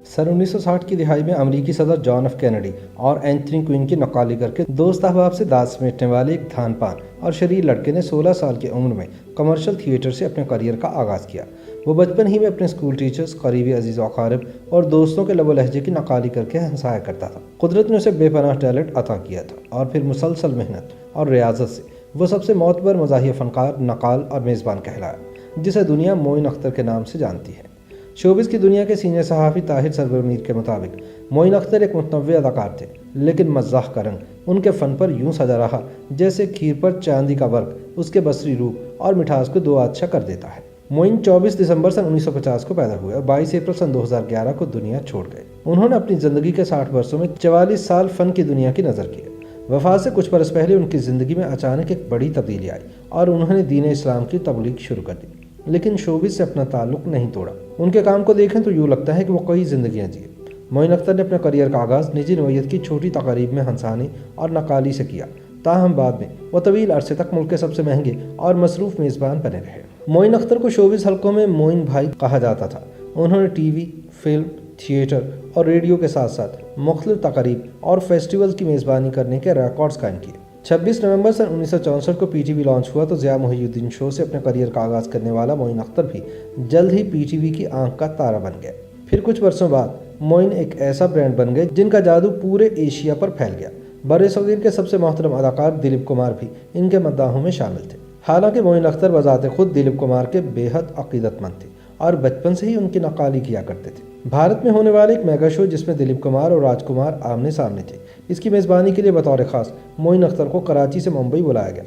सन 1960 की दिहाई में अमेरिकी सदर जॉन एफ कैनेडी और एंथनी क्वीन की नकाली करके दोस्त अहबाब से दांत समेटने वाले एक धान पान और शरीर लड़के ने 16 साल की उम्र में कमर्शियल थिएटर से अपने करियर का आगाज़ किया। वो बचपन ही में अपने स्कूल टीचर्स, करीबी अजीज़ व अकारिब और दोस्तों के लबो लहजे की नकाली करके हंसाया करता था। कुदरत ने उसे बेपनाह टैलेंट अता किया था और फिर मुसलसल मेहनत और रियाजत से वो सबसे मोतबर मज़ाहिया फ़नकार, नकाल और मेज़बान कहलाया, जिसे दुनिया मोइन अख्तर के नाम से जानती है। शोबिस की दुनिया के सीनियर सहाफ़ी ताहिर सरवर मीर के मुताबिक मोइन अख्तर एक मुतनव्वे अदाकार थे, लेकिन मज़ाह का रंग उनके फ़न पर यूँ सजा रहा जैसे खीर पर चांदी का वर्क उसके बसरी रूप और मिठास को दो आच्छा कर देता है। मोइन 24 दिसंबर सन 1950 को पैदा हुए और 22 अप्रैल सन 2011 को दुनिया छोड़ गए। उन्होंने अपनी ज़िंदगी के 60 वर्षों में 44 साल फ़न की दुनिया की नज़र किए। वफ़ात से कुछ बरस पहले उनकी ज़िंदगी में अचानक एक बड़ी तब्दीली आई और उन्होंने दीन इस्लाम की तबलीग शुरू कर दी, लेकिन शोबिस से अपना ताल्लुक़ नहीं तोड़ा। उनके काम को देखें तो यूँ लगता है कि वो कई ज़िंदगियाँ जिए। मोइन अख्तर ने अपने करियर का आगाज़ निजी नोयत की छोटी तकारीब में हंसाने और नकाली से किया, ताहम बाद में वो तवील अरसे तक मुल्क के सबसे महंगे और मसरूफ़ मेज़बान बने रहे। मोइन अख्तर को शोबिस हलकों में मोइन भाई कहा जाता था। उन्होंने टीवी, फिल्म, थिएटर और रेडियो के साथ साथ मुख्तलिफ तकारीब और फेस्टिवल्स की मेज़बानी करने के रिकॉर्ड्स कायम किए। 26 नवंबर सन 1964 को पीटीवी लॉन्च हुआ तो ज़िया मुहियुद्दीन शो से अपने करियर का आगाज़ करने वाला मोइन अख्तर भी जल्द ही पीटीवी की आंख का तारा बन गया। फिर कुछ वर्षों बाद मोइन एक ऐसा ब्रांड बन गए जिनका जादू पूरे एशिया पर फैल गया। बर्र-ए-सग़ीर के सबसे मोहतरम अदाकार दिलीप कुमार भी इनके मद्दाहों में शामिल थे। हालांकि मोइन अख्तर बज़ाते खुद दिलीप कुमार के बेहद अक़ीदतमंद थे और बचपन से ही उनकी नकाली किया करते थे। भारत में होने वाले एक मेगा शो जिसमें दिलीप कुमार और राजकुमार आमने सामने थे, इसकी मेज़बानी के लिए बतौर ख़ास मोइन अख्तर को कराची से मुंबई बुलाया गया।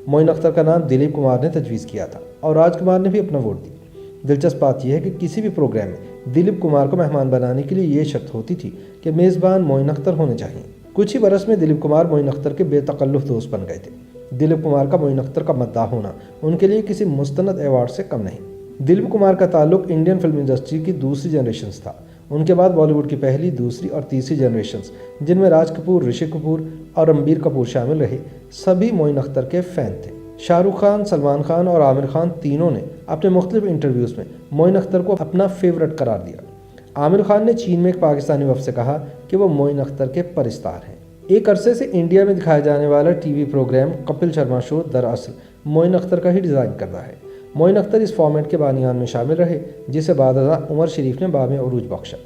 मोइन अख्तर का नाम दिलीप कुमार ने तजवीज़ किया था और राजकुमार ने भी अपना वोट दिया। दिलचस्प बात यह है कि किसी भी प्रोग्राम में दिलीप कुमार को मेहमान बनाने के लिए ये शर्त होती थी कि मेज़बान मोइन अख्तर होने चाहिए। कुछ ही बरस में दिलीप कुमार मोइन अख्तर के बेतकल्लुफ़ दोस्त बन गए थे। दिलीप कुमार का मोइन अख्तर का मद्दाह होना उनके लिए किसी मुस्तनद अवार्ड से कम नहीं। दिलीप कुमार का ताल्लुक इंडियन फिल्म इंडस्ट्री की दूसरी जनरेशन था। उनके बाद बॉलीवुड की पहली, दूसरी और तीसरी जनरेशन, जिनमें राज कपूर, ऋषि कपूर और रणबीर कपूर शामिल रहे, सभी मोइन अख्तर के फ़ैन थे। शाहरुख खान, सलमान खान और आमिर खान तीनों ने अपने मुख्तलिफ इंटरव्यूज़ में मोइन अख्तर को अपना फेवरेट करार दिया। आमिर खान ने चीन में एक पाकिस्तानी वफ़द से कहा कि वो मोइन अख्तर के परिस्तार हैं। एक अरसे से इंडिया में दिखाया जाने वाला TV programme Kapil Sharma show दरअसल मोइन अख्तर का ही डिज़ाइन करता है। मोइन अख्तर इस फॉर्मेट के बानियान में शामिल रहे, जिसे बादशाह उमर शरीफ ने बाद में उरूज बख्शा।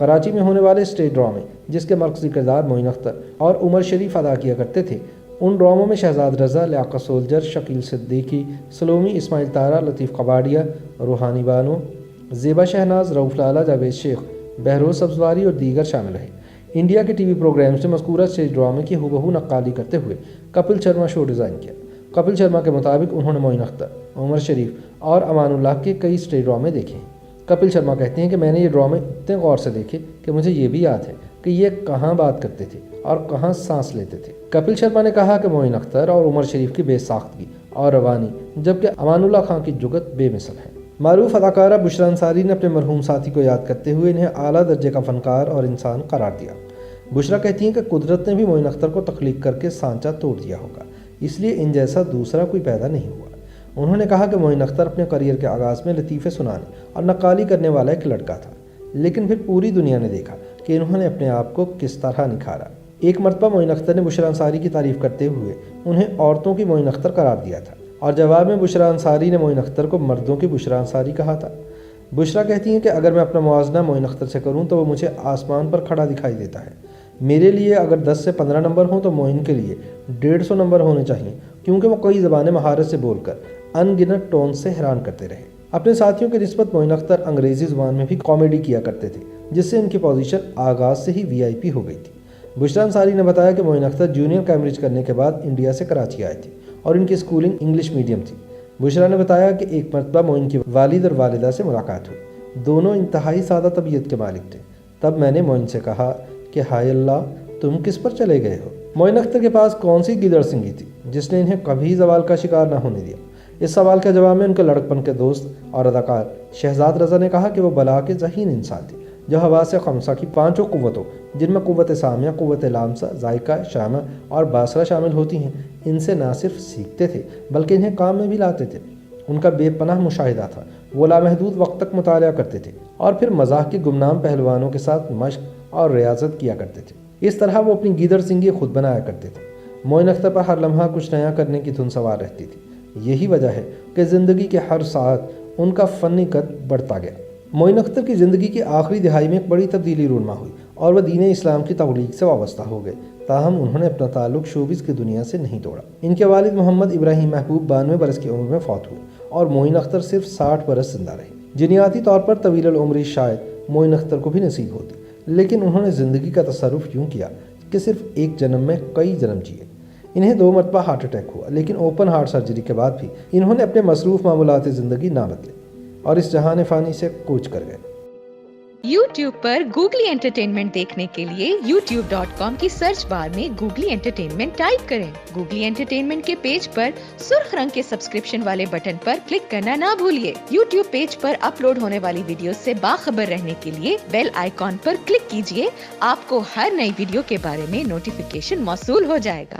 कराची में होने वाले स्टेज ड्रामे जिसके मरकज़ी किरदार मोइन अख्तर और उमर शरीफ अदा किया करते थे, उन ड्रामों में शहजाद रज़ा, लियाकत सोल्जर, शकील सिद्दीकी, सलोमी, इस्माइल तारा, लतीफ़ कबाड़िया, रूहानी बानो, ज़ेबा शहनाज, रऊफ़ लाला, जावेद शेख, बहरोज़ सब्ज़वारी और दीगर शामिल रहे। इंडिया के टीवी प्रोग्राम्स ने मज़कूरा स्टेज ड्रामे की हुबहू नक्काली करते हुए कपिल शर्मा शो डिज़ाइन किया। कपिल शर्मा के मुताबिक उन्होंने मोइन अख्तर, उमर शरीफ और अमानुल्लाह के कई स्टेज ड्रामे देखे हैं। कपिल शर्मा कहते हैं कि मैंने ये ड्रामे इतने गौर से देखे कि मुझे ये भी याद है कि ये कहाँ बात करते थे और कहाँ सांस लेते थे। कपिल शर्मा ने कहा कि मोइन अख्तर और उमर शरीफ की बेसाख्तगी और रवानी, जबकि अमानुल्लाह खां की जुगत बेमिसल है। मारूफ अदाकारा बुशरा अंसारी ने अपने मरहूम साथी को याद करते हुए इन्हें आला दर्जे का फ़नकार और इंसान करार दिया। बुशरा कहती हैं कि कुदरत ने भी मोइन अख्तर को तख्लीक करके सांचा तोड़ दिया होगा, इसलिए इन जैसा दूसरा कोई पैदा नहीं हुआ। उन्होंने कहा कि मोइन अख्तर अपने करियर के आगाज़ में लतीफ़े सुनाने और नक्काली करने वाला एक लड़का था, लेकिन फिर पूरी दुनिया ने देखा कि इन्होंने अपने आप को किस तरह निखारा। एक मरतबा मोइन अख्तर ने बुशरा अंसारी की तारीफ़ करते हुए उन्हें औरतों की मोइन अख्तर करार दिया था और जवाब में बुशरा अंसारी ने मोइन अख्तर को मर्दों की बुशरा अंसारी कहा था। बुशरा कहती हैं कि अगर मैं अपना मुआवजना मोइन अख्तर से करूँ तो वो मुझे आसमान पर खड़ा दिखाई देता है। मेरे लिए अगर 10 से 15 नंबर हों तो मोइन के लिए 150 नंबर होने चाहिए, क्योंकि वो कई ज़बानें महारत से बोलकर अनगिनत टोन से हैरान करते रहे। अपने साथियों की निस्बत मोइन अख्तर अंग्रेज़ी ज़ुबान में भी कॉमेडी किया करते थे, जिससे इनकी पोजीशन आगाज़ से ही VIP हो गई थी। बुशरा अंसारी ने बताया कि मोइन अख्तर जूनियर कैम्ब्रिज करने के बाद इंडिया से कराची आए थे और इनकी स्कूलिंग इंग्लिश मीडियम थी। बुशरा ने बताया कि एक मरतबा मोइन की वालिद और वालिदा से मुलाकात हुई। दोनों इंतहाई सादा तबीयत के मालिक थे। तब मैंने मोइन से कहा कि हाय अल्लाह, तुम किस पर चले गए हो। मोइन अख्तर के पास कौन सी गिदड़ सिंगी थी जिसने इन्हें कभी ज़वाल का शिकार न होने दिया। इस सवाल के जवाब में उनके लड़कपन के दोस्त और अदाकार शहजाद रज़ा ने कहा कि वो बला के ज़हीन इंसान थे, जो हवास खमसा की 5 क़ुव्वतों, जिनमें क़ुव्वत सामिया, क़ुव्वत लामसा, जायका, शामा और बासरा शामिल होती हैं, इनसे ना सिर्फ सीखते थे बल्कि इन्हें काम में भी लाते थे। ان کا بے پناہ مشاہدہ تھا۔ وہ لامحدود وقت تک مطالعہ کرتے تھے اور پھر مزاح کے گمنام پہلوانوں کے ساتھ مشق اور ریاضت کیا کرتے تھے۔ اس طرح وہ اپنی گیدڑ سنگی خود بنایا کرتے تھے۔ معین اختر پر ہر لمحہ کچھ نیا کرنے کی دھن سوار رہتی تھی۔ یہی وجہ ہے کہ زندگی کے ہر ساعت ان کا فنی قد بڑھتا گیا۔ معین اختر کی زندگی کی آخری دہائی میں ایک بڑی تبدیلی رونما ہوئی اور وہ دین اسلام کی تبلیغ سے وابستہ ہو گئے، تاہم انہوں نے اپنا تعلق شوبز کی دنیا سے نہیں توڑا۔ ان کے والد محمد ابراہیم محبوب 92 برس کی عمر میں فوت ہوئے اور معین اختر صرف 60 برس زندہ رہے۔ جنیاتی طور پر طویل العمری شاید معین اختر کو بھی نصیب ہوتی، لیکن انہوں نے زندگی کا تصرف یوں کیا کہ صرف ایک جنم میں کئی جنم جیے۔ انہیں 2 مرتبہ ہارٹ اٹیک ہوا، لیکن اوپن ہارٹ سرجری کے بعد بھی انہوں نے اپنے مصروف معمولات زندگی نہ بدلے اور اس جہان فانی سے کوچ کر گئے۔ YouTube پر گوگلی انٹرٹینمنٹ دیکھنے کے لیے youtube.com کی سرچ بار میں گوگلی انٹرٹینمنٹ ٹائپ کریں۔ گوگلی انٹرٹینمنٹ کے پیج پر سرخ رنگ کے سبسکرپشن والے بٹن پر کلک کرنا نہ بھولیے۔ YouTube پیج پر اپلوڈ ہونے والی ویڈیوز سے باخبر رہنے کے لیے بیل آئیکن پر کلک کیجیے۔ آپ کو ہر نئی ویڈیو کے بارے میں نوٹیفیکیشن موصول ہو جائے گا۔